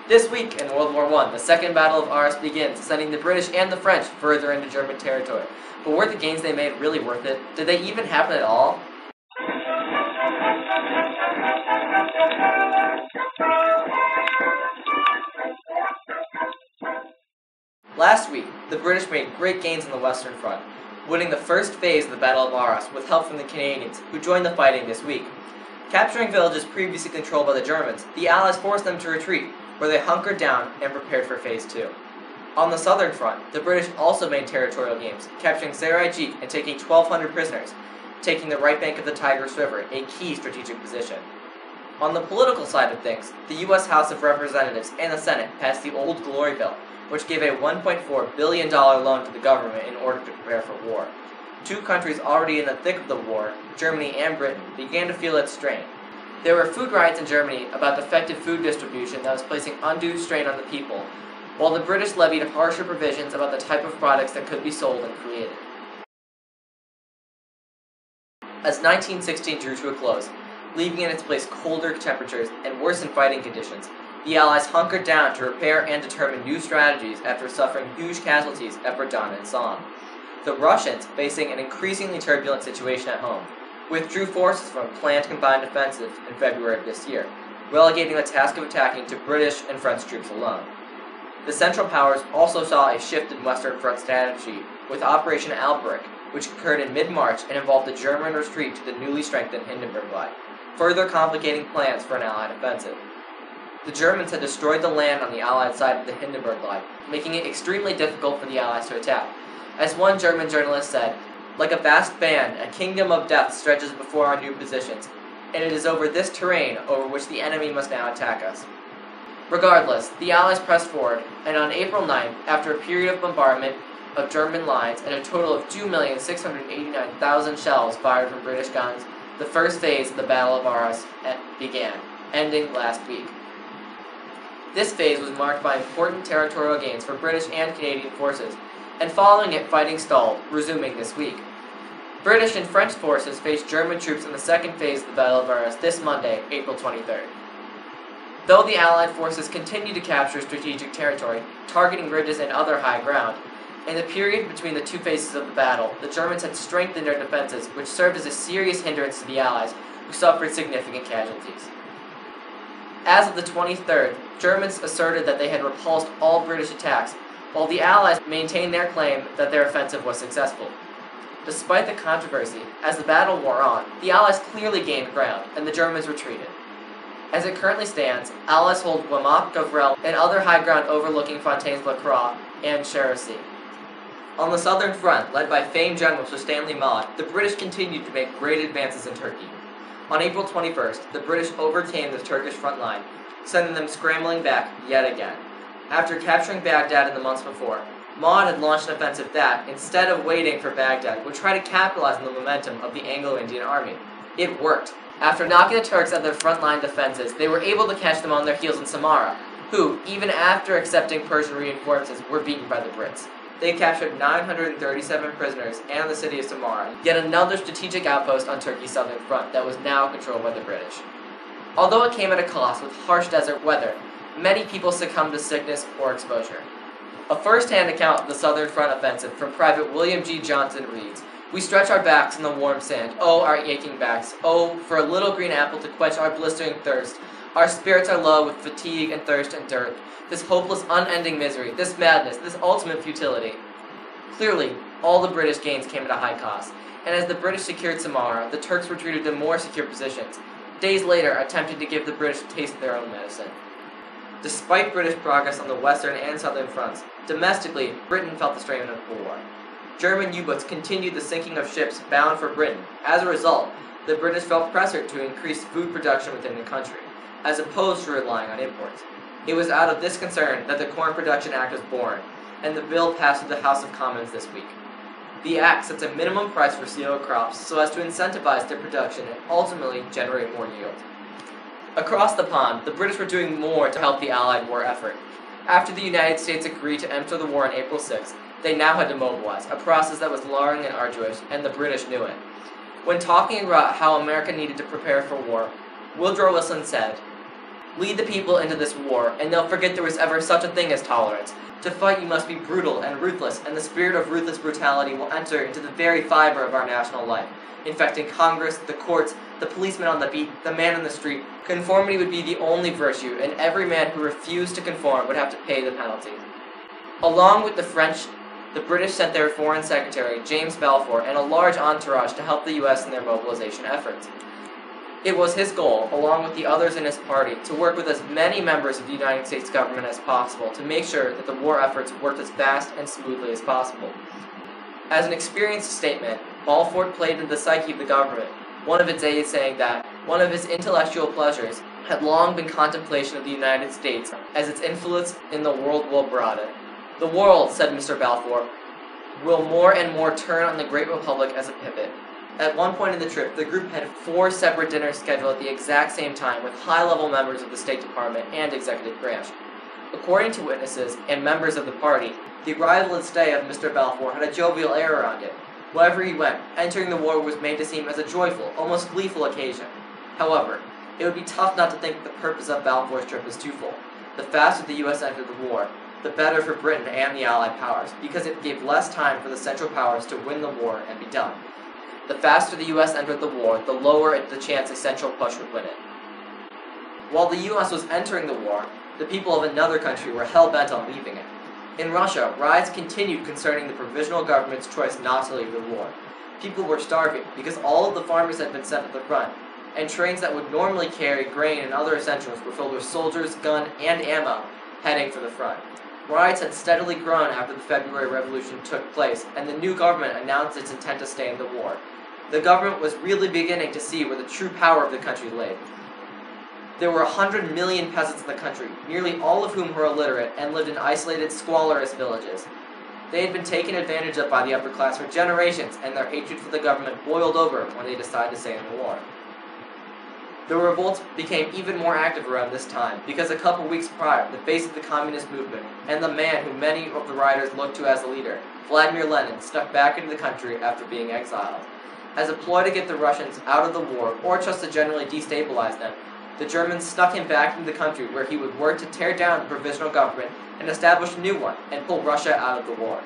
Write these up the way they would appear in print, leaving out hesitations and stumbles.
This week in World War I, the Second Battle of Arras begins, sending the British and the French further into German territory. But were the gains they made really worth it? Did they even happen at all? Last week, the British made great gains on the Western Front, winning the first phase of the Battle of Arras with help from the Canadians, who joined the fighting this week. Capturing villages previously controlled by the Germans, the Allies forced them to retreat, where they hunkered down and prepared for Phase 2. On the southern front, the British also made territorial gains, capturing Serra-i-Giq and taking 1,200 prisoners, taking the right bank of the Tigris River, a key strategic position. On the political side of things, the U.S. House of Representatives and the Senate passed the Old Glory Bill, which gave a $1.4 billion loan to the government in order to prepare for war. Two countries already in the thick of the war, Germany and Britain, began to feel its strain. There were food riots in Germany about defective food distribution that was placing undue strain on the people, while the British levied harsher provisions about the type of products that could be sold and created. As 1916 drew to a close, leaving in its place colder temperatures and worsened fighting conditions, the Allies hunkered down to repair and determine new strategies after suffering huge casualties at Verdun and Somme. The Russians, facing an increasingly turbulent situation at home, withdrew forces from a planned combined offensive in February of this year, relegating the task of attacking to British and French troops alone. The Central Powers also saw a shift in Western Front strategy with Operation Alberic, which occurred in mid-March and involved a German retreat to the newly strengthened Hindenburg Line, further complicating plans for an Allied offensive. The Germans had destroyed the land on the Allied side of the Hindenburg Line, making it extremely difficult for the Allies to attack. As one German journalist said, "Like a vast band, a kingdom of death stretches before our new positions, and it is over this terrain over which the enemy must now attack us." Regardless, the Allies pressed forward, and on April 9th, after a period of bombardment of German lines and a total of 2,689,000 shells fired from British guns, the first phase of the Battle of Arras began, ending last week. This phase was marked by important territorial gains for British and Canadian forces, and following it, fighting stalled, resuming this week. British and French forces faced German troops in the second phase of the Battle of Arras this Monday, April 23rd. Though the Allied forces continued to capture strategic territory, targeting ridges and other high ground, in the period between the two phases of the battle, the Germans had strengthened their defenses, which served as a serious hindrance to the Allies, who suffered significant casualties. As of the 23rd, Germans asserted that they had repulsed all British attacks, while the Allies maintained their claim that their offensive was successful. Despite the controversy, as the battle wore on, the Allies clearly gained ground, and the Germans retreated. As it currently stands, Allies hold Guemappe, Gavrelle, and other high ground overlooking Fontaines-la-Croix and Cherisy. On the southern front, led by famed General Sir Stanley Maude, the British continued to make great advances in Turkey. On April 21st, the British overcame the Turkish front line, sending them scrambling back yet again. After capturing Baghdad in the months before, Maude had launched an offensive that, instead of waiting for Baghdad, would try to capitalize on the momentum of the Anglo-Indian army. It worked. After knocking the Turks out of their frontline defenses, they were able to catch them on their heels in Samarra, who, even after accepting Persian reinforcements, were beaten by the Brits. They captured 937 prisoners and the city of Samarra, yet another strategic outpost on Turkey's southern front that was now controlled by the British. Although it came at a cost with harsh desert weather, many people succumbed to sickness or exposure. A first-hand account of the southern front offensive from Private William G. Johnson reads, "We stretch our backs in the warm sand, oh, our aching backs, oh, for a little green apple to quench our blistering thirst. Our spirits are low with fatigue and thirst and dirt. This hopeless, unending misery, this madness, this ultimate futility." Clearly, all the British gains came at a high cost, and as the British secured Samarra, the Turks retreated to more secure positions, days later attempting to give the British a taste of their own medicine. Despite British progress on the western and southern fronts, domestically, Britain felt the strain of war. German U-boats continued the sinking of ships bound for Britain. As a result, the British felt pressured to increase food production within the country, as opposed to relying on imports. It was out of this concern that the Corn Production Act was born, and the bill passed through the House of Commons this week. The act sets a minimum price for cereal crops so as to incentivize their production and ultimately generate more yield. Across the pond, the British were doing more to help the Allied war effort. After the United States agreed to enter the war on April 6th, they now had to mobilize, a process that was long and arduous, and the British knew it. When talking about how America needed to prepare for war, Woodrow Wilson said, Lead the people into this war, and they'll forget there was ever such a thing as tolerance. To fight, you must be brutal and ruthless, and the spirit of ruthless brutality will enter into the very fiber of our national life, infecting Congress, the courts, the policeman on the beat, the man in the street. Conformity would be the only virtue, and every man who refused to conform would have to pay the penalty. Along with the French, the British sent their Foreign Secretary, James Balfour, and a large entourage to help the U.S. in their mobilization efforts. It was his goal, along with the others in his party, to work with as many members of the United States government as possible to make sure that the war efforts worked as fast and smoothly as possible. As an experienced statesman, Balfour played into the psyche of the government, one of its aides saying that one of his intellectual pleasures had long been contemplation of the United States as its influence in the world will broaden. The world, said Mr. Balfour, will more and more turn on the Great Republic as a pivot. At one point in the trip, the group had 4 separate dinners scheduled at the exact same time with high-level members of the State Department and executive branch. According to witnesses and members of the party, the arrival and stay of Mr. Balfour had a jovial air around it. Wherever he went, entering the war was made to seem as a joyful, almost gleeful occasion. However, it would be tough not to think the purpose of Balfour's trip is twofold. The faster the U.S. entered the war, the better for Britain and the Allied powers, because it gave less time for the Central Powers to win the war and be done. The faster the U.S. entered the war, the lower the chance a Central push would win it. While the U.S. was entering the war, the people of another country were hell-bent on leaving it. In Russia, riots continued concerning the provisional government's choice not to leave the war. People were starving because all of the farmers had been sent to the front, and trains that would normally carry grain and other essentials were filled with soldiers, gun, and ammo heading for the front. Riots had steadily grown after the February Revolution took place, and the new government announced its intent to stay in the war. The government was really beginning to see where the true power of the country lay. There were 100 million peasants in the country, nearly all of whom were illiterate and lived in isolated, squalorous villages. They had been taken advantage of by the upper class for generations, and their hatred for the government boiled over when they decided to stay in the war. The revolts became even more active around this time, because a couple weeks prior, the face of the communist movement, and the man who many of the rioters looked to as a leader, Vladimir Lenin, snuck back into the country after being exiled. As a ploy to get the Russians out of the war, or just to generally destabilize them, the Germans snuck him back into the country where he would work to tear down the provisional government and establish a new one, and pull Russia out of the war.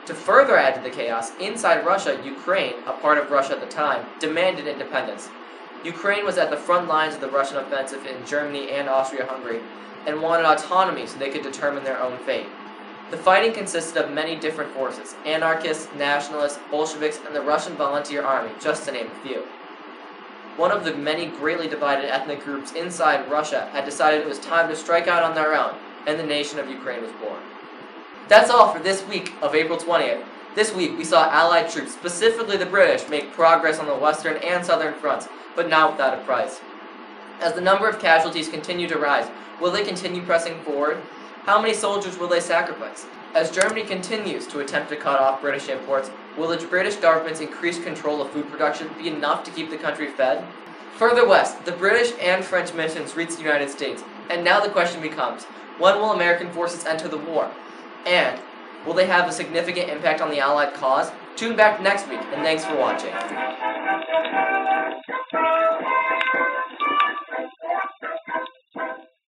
To further add to the chaos, inside Russia, Ukraine, a part of Russia at the time, demanded independence. Ukraine was at the front lines of the Russian offensive in Germany and Austria-Hungary, and wanted autonomy so they could determine their own fate. The fighting consisted of many different forces: anarchists, nationalists, Bolsheviks, and the Russian Volunteer Army, just to name a few. One of the many greatly divided ethnic groups inside Russia had decided it was time to strike out on their own, and the nation of Ukraine was born. That's all for this week of April 20th. This week we saw Allied troops, specifically the British, make progress on the western and southern fronts, but not without a price. As the number of casualties continue to rise, will they continue pressing forward? How many soldiers will they sacrifice? As Germany continues to attempt to cut off British imports, will the British government's increased control of food production be enough to keep the country fed? Further west, the British and French missions reach the United States, and now the question becomes, when will American forces enter the war? And will they have a significant impact on the Allied cause? Tune back next week, and thanks for watching.